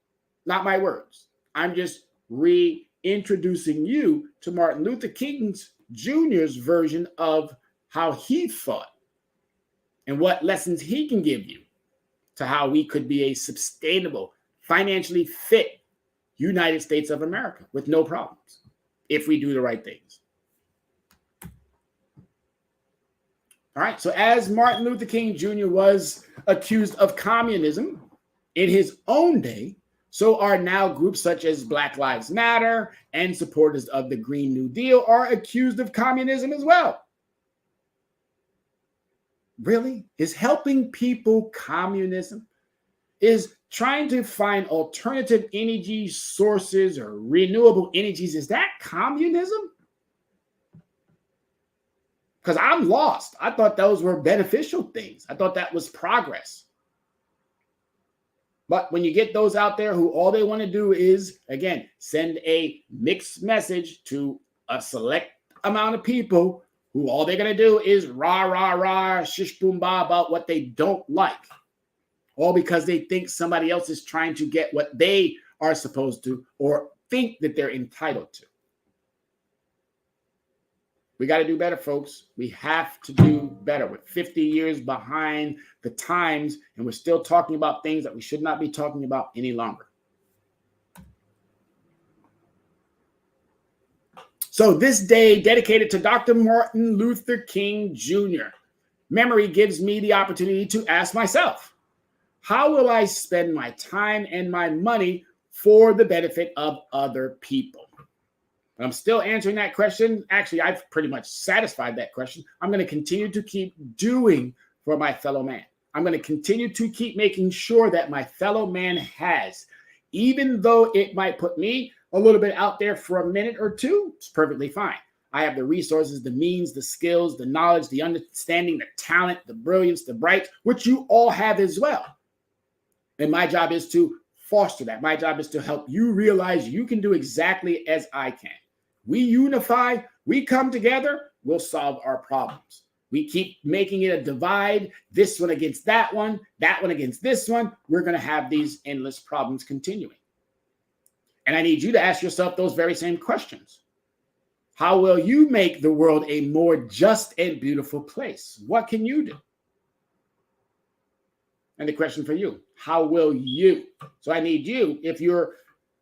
not my words. I'm just reintroducing you to Martin Luther King Jr.'s version of how he thought and what lessons he can give you to how we could be a sustainable, financially fit United States of America with no problems if we do the right things. All right. So as Martin Luther King Jr. was accused of communism in his own day, so are now groups such as Black Lives Matter and supporters of the Green New Deal are accused of communism as well. Really? Is helping people communism? Is trying to find alternative energy sources or renewable energies, is that communism? Because I'm lost. I thought those were beneficial things. I thought that was progress. But when you get those out there who all they want to do is, again, send a mixed message to a select amount of people who all they're going to do is rah, rah, rah, shish, boom, bah about what they don't like. All because they think somebody else is trying to get what they are supposed to or think that they're entitled to. We got to do better, folks. We have to do better. We're 50 years behind the times, and we're still talking about things that we should not be talking about any longer. So this day dedicated to Dr. Martin Luther King Jr. Memory gives me the opportunity to ask myself, how will I spend my time and my money for the benefit of other people? I'm still answering that question. Actually, I've pretty much satisfied that question. I'm going to continue to keep doing for my fellow man. I'm going to continue to keep making sure that my fellow man has, even though it might put me a little bit out there for a minute or two, it's perfectly fine. I have the resources, the means, the skills, the knowledge, the understanding, the talent, the brilliance, the bright, which you all have as well. And my job is to foster that. My job is to help you realize you can do exactly as I can. We unify, we come together, we'll solve our problems. We keep making it a divide, this one against that one against this one. We're going to have these endless problems continuing. And I need you to ask yourself those very same questions. How will you make the world a more just and beautiful place? What can you do? And the question for you, how will you? So I need you, if you're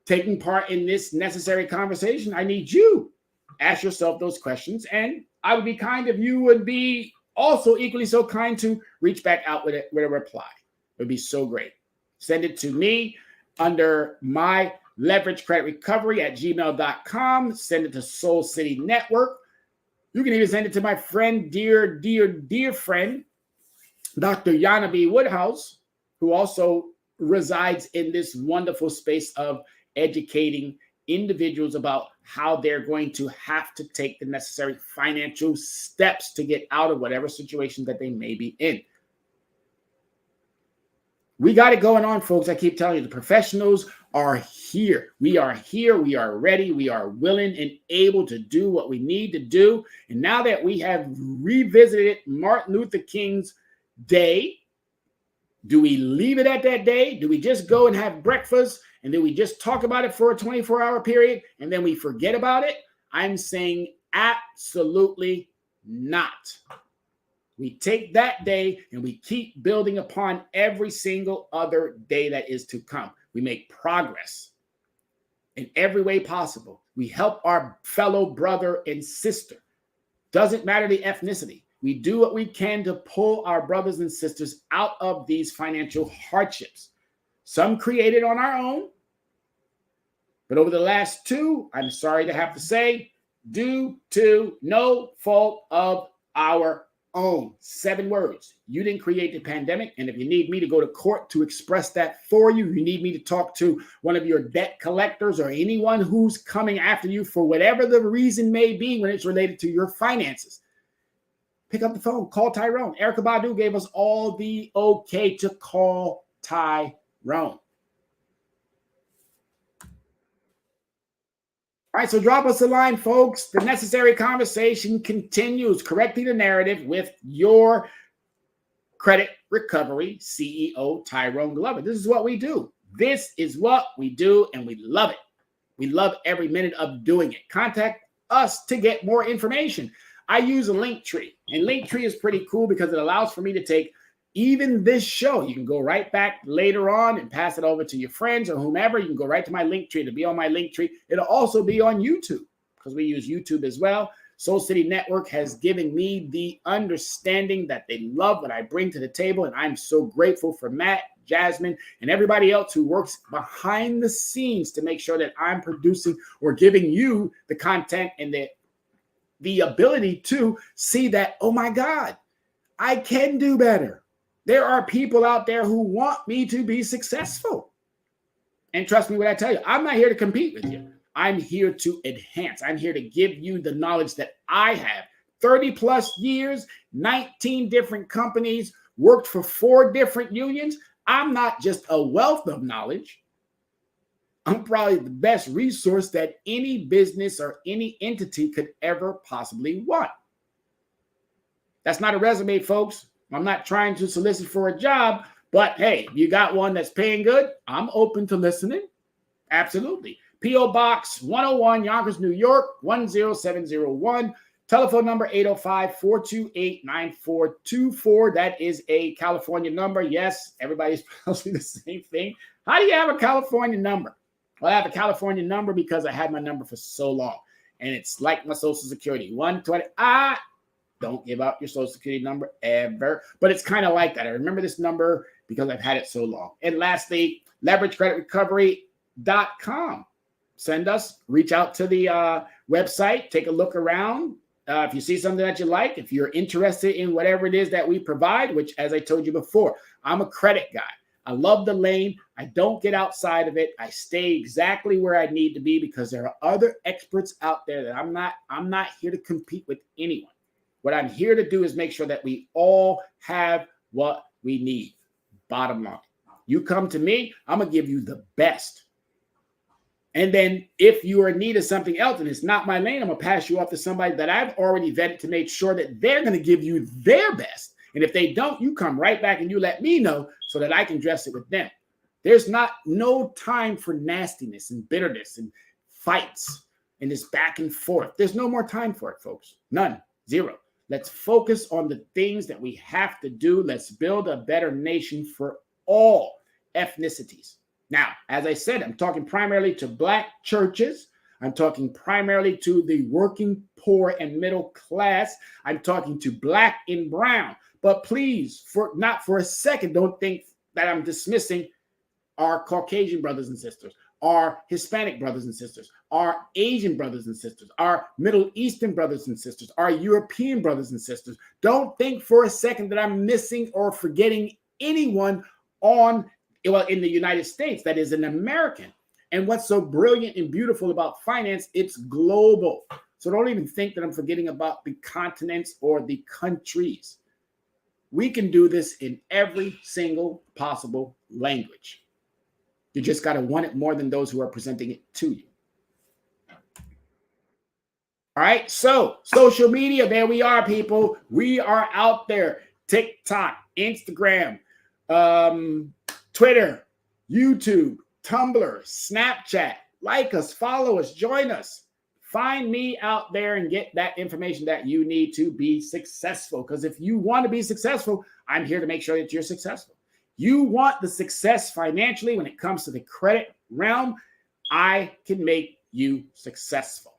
taking part in this necessary conversation, I need you ask yourself those questions, and I would be kind if you would be also equally so kind to reach back out with a reply. It would be so great. Send it to me under my leverage credit recovery at gmail.com. Send it to Soul City Network. You can even send it to my friend, dear friend, Dr. Yana B. Woodhouse, who also resides in this wonderful space of educating individuals about how they're going to have to take the necessary financial steps to get out of whatever situation that they may be in. We got it going on, folks. I keep telling you, the professionals are here. We are here. We are ready. We are willing and able to do what we need to do. And now that we have revisited Martin Luther King's day, do we leave it at that day? Do we just go and have breakfast and then we just talk about it for a 24-hour period and then we forget about it? I'm saying absolutely not. We take that day and we keep building upon every single other day that is to come. We make progress in every way possible. We help our fellow brother and sister. Doesn't matter the ethnicity. We do what we can to pull our brothers and sisters out of these financial hardships. Some created on our own, but over the last two, I'm sorry to have to say, due to no fault of our own. 7 words. You didn't create the pandemic, and if you need me to go to court to express that for you, you need me to talk to one of your debt collectors or anyone who's coming after you for whatever the reason may be when it's related to your finances. Pick up the phone, call Tyrone. Erykah Badu gave us all the okay to call Tyrone. All right, so drop us a line, folks. The necessary conversation continues. Correcting the narrative with your credit recovery CEO, Tyrone Glover. This is what we do. This is what we do, and we love it. We love every minute of doing it. Contact us to get more information. I use a Linktree, and Linktree is pretty cool because it allows for me to take even this show. You can go right back later on and pass it over to your friends or whomever. You can go right to my Linktree. It'll be on my Linktree. It'll also be on YouTube because we use YouTube as well. Soul City Network has given me the understanding that they love what I bring to the table. And I'm so grateful for Matt, Jasmine, and everybody else who works behind the scenes to make sure that I'm producing or giving you the content and the ability to see that, oh my God, I can do better. There are people out there who want me to be successful. And trust me when I tell you, I'm not here to compete with you. I'm here to enhance. I'm here to give you the knowledge that I have. 30 plus years, 19 different companies, worked for 4 different unions. I'm not just a wealth of knowledge. I'm probably the best resource that any business or any entity could ever possibly want. That's not a resume, folks. I'm not trying to solicit for a job, but hey, you got one that's paying good, I'm open to listening. Absolutely. P.O. Box 101, Yonkers, New York, 10701. Telephone number 805-428-9424. That is a California number. Yes, everybody's probably the same thing. How do you have a California number? Well, I have a California number because I had my number for so long. And it's like my Social Security. 120. Don't give out your Social Security number ever. But it's kind of like that. I remember this number because I've had it so long. And lastly, leveragecreditrecovery.com. Send us, reach out to the website, take a look around. If you see something that you like, if you're interested in whatever it is that we provide, which, as I told you before, I'm a credit guy. I love the lane. I don't get outside of it. I stay exactly where I need to be because there are other experts out there that I'm not here to compete with anyone. What I'm here to do is make sure that we all have what we need. Bottom line. You come to me, I'm going to give you the best. And then if you are in need of something else and it's not my lane, I'm going to pass you off to somebody that I've already vetted to make sure that they're going to give you their best. And if they don't, you come right back and you let me know so that I can address it with them. There's no time for nastiness and bitterness and fights and this back and forth. There's no more time for it, folks. None. Zero. Let's focus on the things that we have to do. Let's build a better nation for all ethnicities. Now, as I said, I'm talking primarily to Black churches. I'm talking primarily to the working poor and middle class. I'm talking to Black and brown. But please, not for a second, don't think that I'm dismissing our Caucasian brothers and sisters, our Hispanic brothers and sisters, our Asian brothers and sisters, our Middle Eastern brothers and sisters, our European brothers and sisters. Don't think for a second that I'm missing or forgetting anyone in the United States that is an American. And what's so brilliant and beautiful about finance, it's global. So don't even think that I'm forgetting about the continents or the countries. We can do this in every single possible language. You just got to want it more than those who are presenting it to you. All right, so social media, there we are, people. We are out there. TikTok, Instagram, Twitter, YouTube, Tumblr, Snapchat. Like us, follow us, join us. Find me out there and get that information that you need to be successful. Because if you want to be successful, I'm here to make sure that you're successful. You want the success financially when it comes to the credit realm, I can make you successful.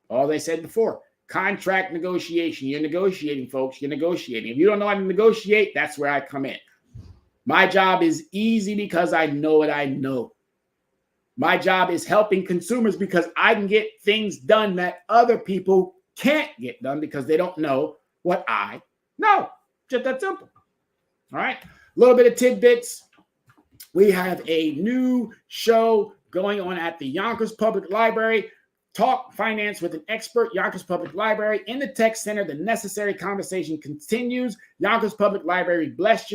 All they said before, contract negotiation. You're negotiating, folks. You're negotiating. If you don't know how to negotiate, that's where I come in. My job is easy because I know what I know. My job is helping consumers because I can get things done that other people can't get done because they don't know what I know. Just that simple. All right. A little bit of tidbits. We have a new show going on at the Yonkers Public Library. Talk finance with an expert. Yonkers Public Library in the Tech Center. The necessary conversation continues. Yonkers Public Library blessed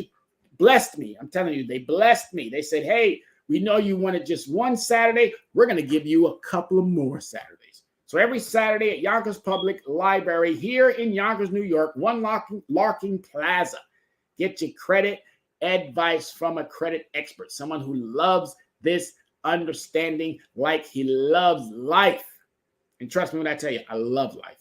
me. I'm telling you, they blessed me. They said, hey, we know you wanted just one Saturday. We're going to give you a couple of more Saturdays. So every Saturday at Yonkers Public Library here in Yonkers, New York, 1 Larkin Plaza. Get your credit advice from a credit expert, someone who loves this understanding like he loves life. And trust me when I tell you, I love life.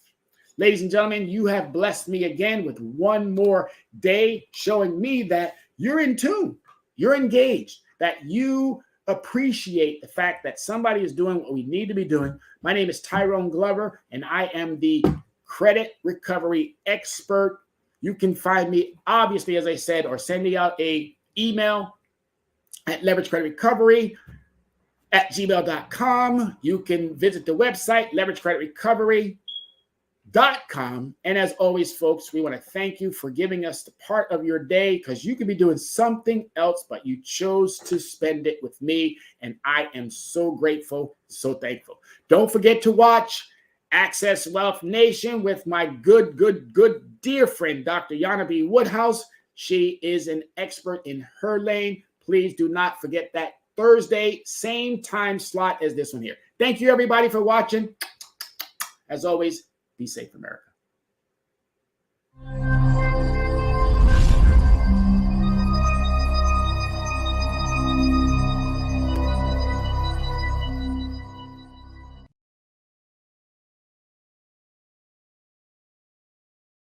Ladies and gentlemen, you have blessed me again with one more day showing me that you're in tune, you're engaged, that you appreciate the fact that somebody is doing what we need to be doing. My name is Tyrone Glover, and I am the credit recovery expert. You can find me, obviously, as I said, or send me out a email at leveragecreditrecovery@gmail.com. You can visit the website, leveragecreditrecovery.com. And as always, folks, we want to thank you for giving us the part of your day, because you could be doing something else, but you chose to spend it with me. And I am so grateful, so thankful. Don't forget to watch Access Wealth Nation with my good dear friend, Dr. Yana B. Woodhouse. She is an expert in her lane. Please do not forget that Thursday, same time slot as this one here. Thank you, everybody, for watching. As always, be safe, America.